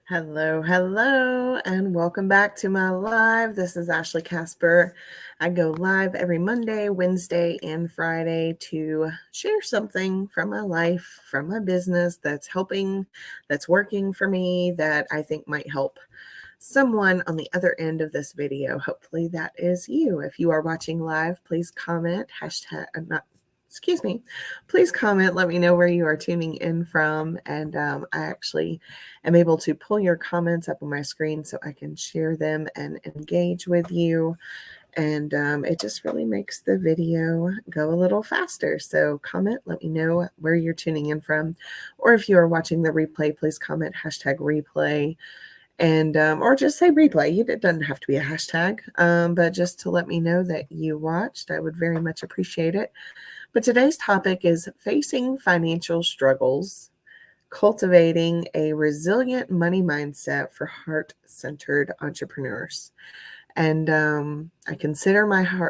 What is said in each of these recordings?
Hello, and welcome back to my live. This is Ashley Casper. I go live every Monday, Wednesday, and Friday to share something from my life, from my business that's working for me, that I think might help someone on the other end of this video. Hopefully that is you. If you are watching live, please comment, please comment, let me know where you are tuning in from. And I actually am able to pull your comments up on my screen so I can share them and engage with you. And it just really makes the video go a little faster. So comment, let me know where you're tuning in from. Or if you are watching the replay, please comment #replay. And or just say replay. It doesn't have to be a hashtag, but just to let me know that you watched, I would very much appreciate it. But today's topic is facing financial struggles, cultivating a resilient money mindset for heart-centered entrepreneurs. And I consider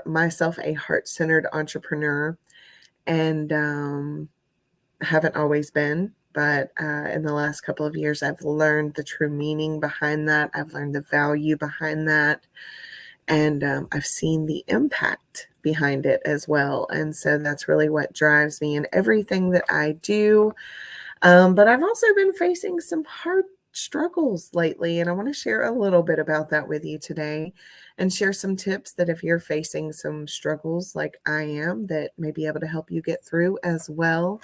myself a heart-centered entrepreneur, and haven't always been. But in the last couple of years, I've learned the true meaning behind that. I've learned the value behind that. And I've seen the impact behind it as well. And so that's really what drives me in everything that I do. But I've also been facing some hard struggles lately, and I want to share a little bit about that with you today and share some tips that if you're facing some struggles like I am, that may be able to help you get through as well.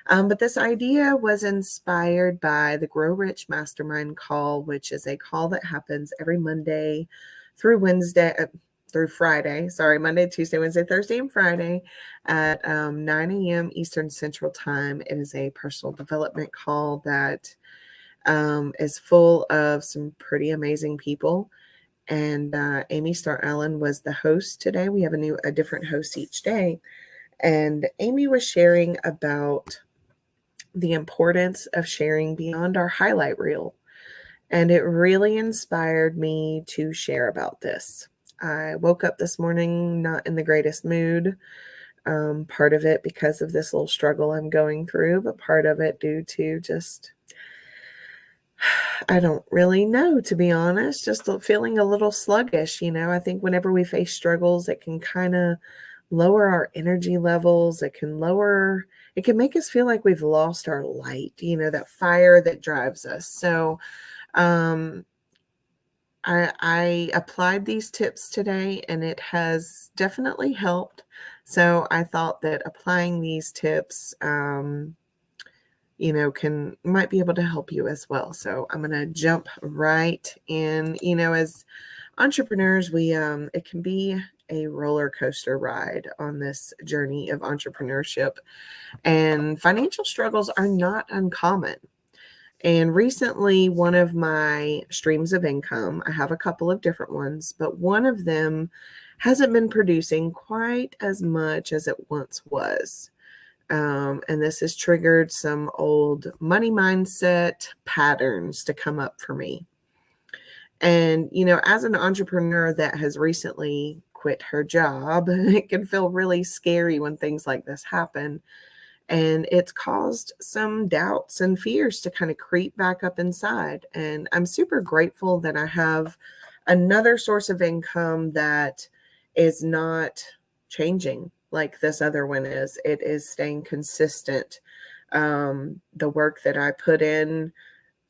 But this idea was inspired by the Grow Rich Mastermind call, which is a call that happens every Monday through Friday. Monday, Tuesday, Wednesday, Thursday, and Friday at 9 a.m. Eastern Central Time. It is a personal development call that is full of some pretty amazing people. And Amy Starr Allen was the host today. We have a different host each day. And Amy was sharing about the importance of sharing beyond our highlight reel. And it really inspired me to share about this. I woke up this morning not in the greatest mood. Part of it because of this little struggle I'm going through, but part of it due to just, I don't really know, to be honest, just feeling a little sluggish. I think whenever we face struggles, it can kind of lower our energy levels. It can make us feel like we've lost our light, that fire that drives us. So, I applied these tips today, and it has definitely helped. So I thought that applying these tips, might be able to help you as well. So I'm going to jump right in. As entrepreneurs, it can be a roller coaster ride on this journey of entrepreneurship, and financial struggles are not uncommon. And recently, one of my streams of income, I have a couple of different ones, but one of them hasn't been producing quite as much as it once was. And this has triggered some old money mindset patterns to come up for me. And, as an entrepreneur that has recently quit her job, it can feel really scary when things like this happen. And it's caused some doubts and fears to kind of creep back up inside. And I'm super grateful that I have another source of income that is not changing like this other one is. It is staying consistent. The work that I put in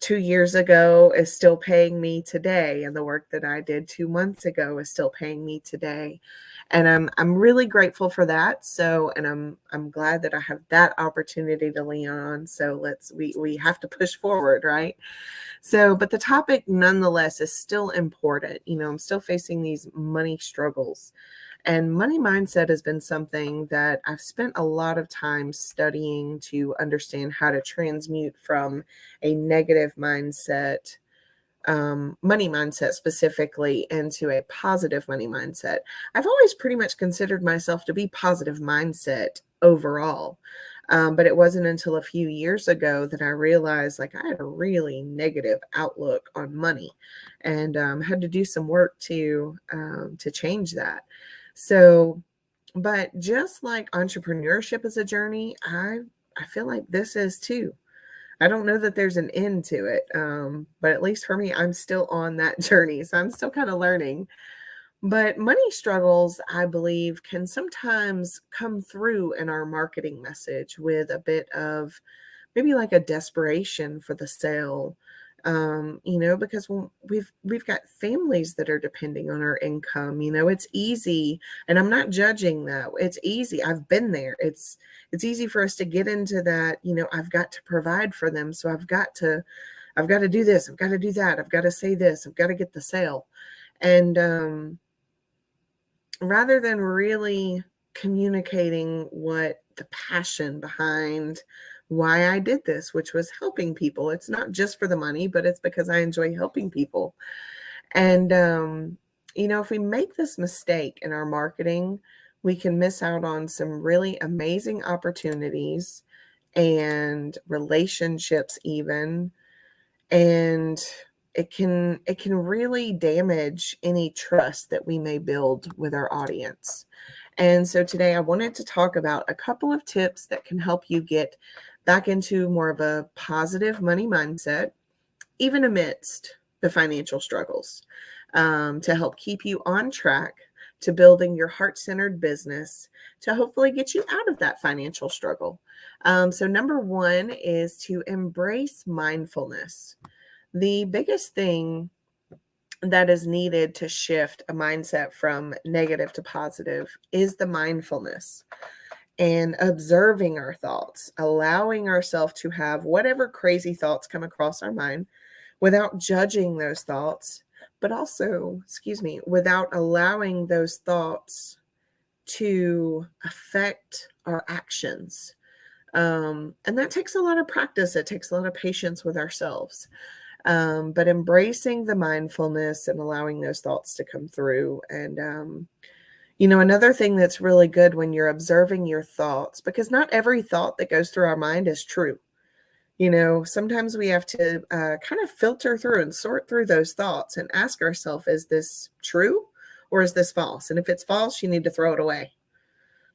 2 years ago is still paying me today, and the work that I did 2 months ago is still paying me today. And I'm really grateful for that. So, and I'm glad that I have that opportunity to lean on. So we have to push forward, right? So, but the topic nonetheless is still important. I'm still facing these money struggles. And money mindset has been something that I've spent a lot of time studying to understand how to transmute from a negative mindset, money mindset specifically, into a positive money mindset. I've always pretty much considered myself to be positive mindset overall. But it wasn't until a few years ago that I realized I had a really negative outlook on money, and had to do some work to change that. So, but just like entrepreneurship is a journey, I feel like this is too. I don't know that there's an end to it. But at least for me, I'm still on that journey. So I'm still kind of learning. But money struggles, I believe, can sometimes come through in our marketing message with a bit of maybe like a desperation for the sale. Because we've got families that are depending on our income. It's easy, and I'm not judging that. It's easy. I've been there. It's easy for us to get into that. I've got to provide for them, so I've got to do this. I've got to do that. I've got to say this. I've got to get the sale, and rather than really communicating what the passion behind why I did this, which was helping people. It's not just for the money, but it's because I enjoy helping people. And, if we make this mistake in our marketing, we can miss out on some really amazing opportunities and relationships even, and it can really damage any trust that we may build with our audience. And so today I wanted to talk about a couple of tips that can help you get back into more of a positive money mindset, even amidst the financial struggles, to help keep you on track to building your heart-centered business to hopefully get you out of that financial struggle. So number one is to embrace mindfulness. The biggest thing that is needed to shift a mindset from negative to positive is the mindfulness and observing our thoughts, allowing ourselves to have whatever crazy thoughts come across our mind without judging those thoughts, but also, without allowing those thoughts to affect our actions. And that takes a lot of practice. It takes a lot of patience with ourselves. But embracing the mindfulness and allowing those thoughts to come through. And, another thing that's really good when you're observing your thoughts, because not every thought that goes through our mind is true. Sometimes we have to kind of filter through and sort through those thoughts and ask ourselves, is this true or is this false? And if it's false, you need to throw it away.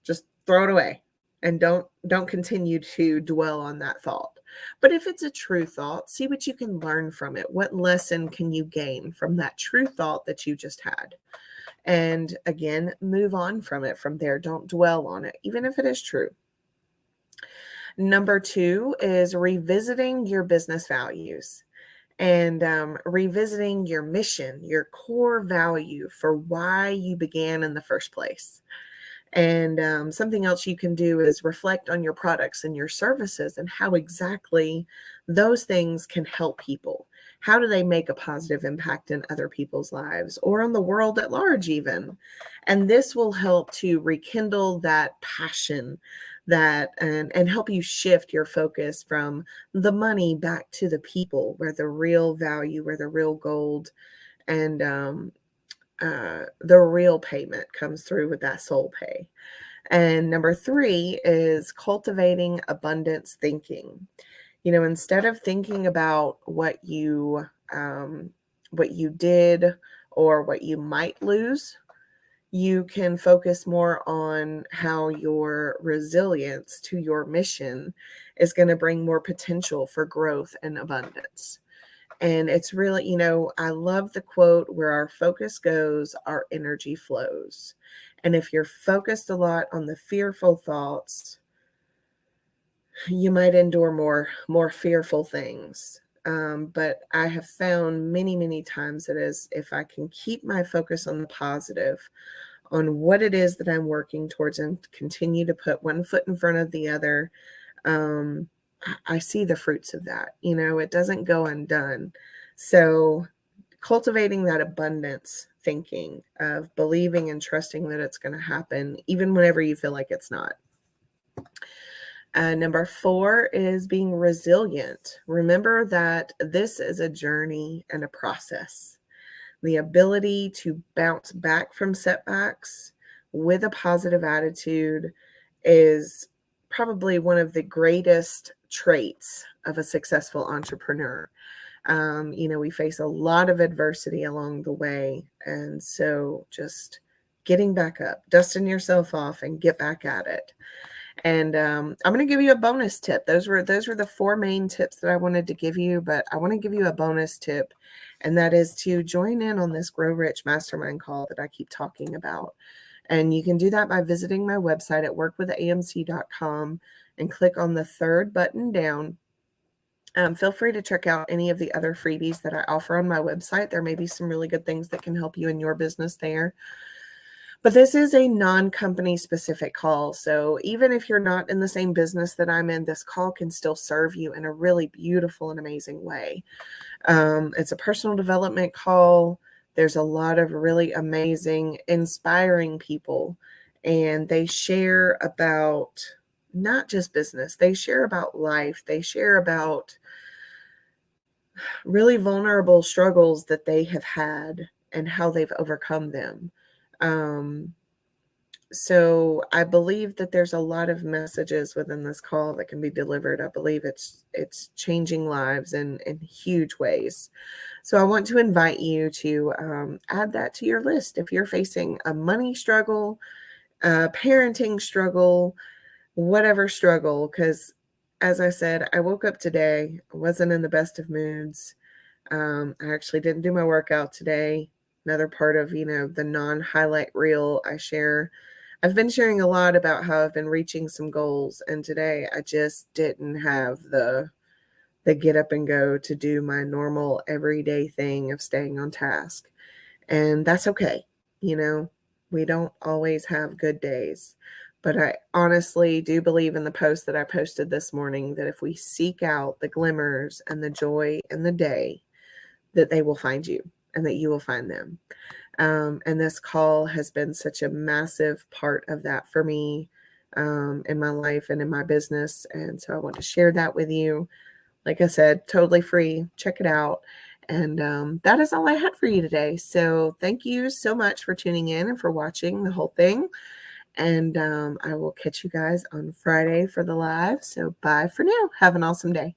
Just throw it away and don't continue to dwell on that thought. But if it's a true thought, see what you can learn from it. What lesson can you gain from that true thought that you just had? And again, move on from it from there. Don't dwell on it, even if it is true. Number two is revisiting your business values and revisiting your mission, your core value for why you began in the first place. And something else you can do is reflect on your products and your services and how exactly those things can help people. How do they make a positive impact in other people's lives or on the world at large even? And this will help to rekindle that passion and help you shift your focus from the money back to the people, where the real value, where the real gold and the real payment comes through with that soul pay. And number three is cultivating abundance thinking. Instead of thinking about what you did or what you might lose, you can focus more on how your resilience to your mission is going to bring more potential for growth and abundance. And it's really, I love the quote, where our focus goes, our energy flows. And if you're focused a lot on the fearful thoughts, you might endure more fearful things. But I have found many, many times that if I can keep my focus on the positive, on what it is that I'm working towards and continue to put one foot in front of the other, I see the fruits of that. It doesn't go undone. So cultivating that abundance thinking of believing and trusting that it's going to happen, even whenever you feel like it's not. Number four is being resilient. Remember that this is a journey and a process. The ability to bounce back from setbacks with a positive attitude is probably one of the greatest traits of a successful entrepreneur. We face a lot of adversity along the way. And so just getting back up, dusting yourself off and get back at it. And I'm going to give you a bonus tip. Those were the 4 main tips that I wanted to give you, but I want to give you a bonus tip, and that is to join in on this Grow Rich Mastermind call that I keep talking about. And you can do that by visiting my website at workwithamc.com and click on the 3rd button down. Feel free to check out any of the other freebies that I offer on my website. There may be some really good things that can help you in your business there. But this is a non-company specific call. So even if you're not in the same business that I'm in, this call can still serve you in a really beautiful and amazing way. It's a personal development call. There's a lot of really amazing, inspiring people, and they share about not just business. They share about life. They share about really vulnerable struggles that they have had and how they've overcome them. So I believe that there's a lot of messages within this call that can be delivered. I believe it's changing lives in huge ways. So I want to invite you to add that to your list. If you're facing a money struggle, a parenting struggle, whatever struggle, because as I said, I woke up today, I wasn't in the best of moods. I actually didn't do my workout today. Another part of, the non-highlight reel I share. I've been sharing a lot about how I've been reaching some goals, and today I just didn't have the get up and go to do my normal everyday thing of staying on task. And that's okay. We don't always have good days. But I honestly do believe in the post that I posted this morning that if we seek out the glimmers and the joy in the day, that they will find you and that you will find them. And this call has been such a massive part of that for me in my life and in my business. And so I want to share that with you. Like I said, totally free. Check it out. And that is all I had for you today. So thank you so much for tuning in and for watching the whole thing. And I will catch you guys on Friday for the live. So bye for now. Have an awesome day.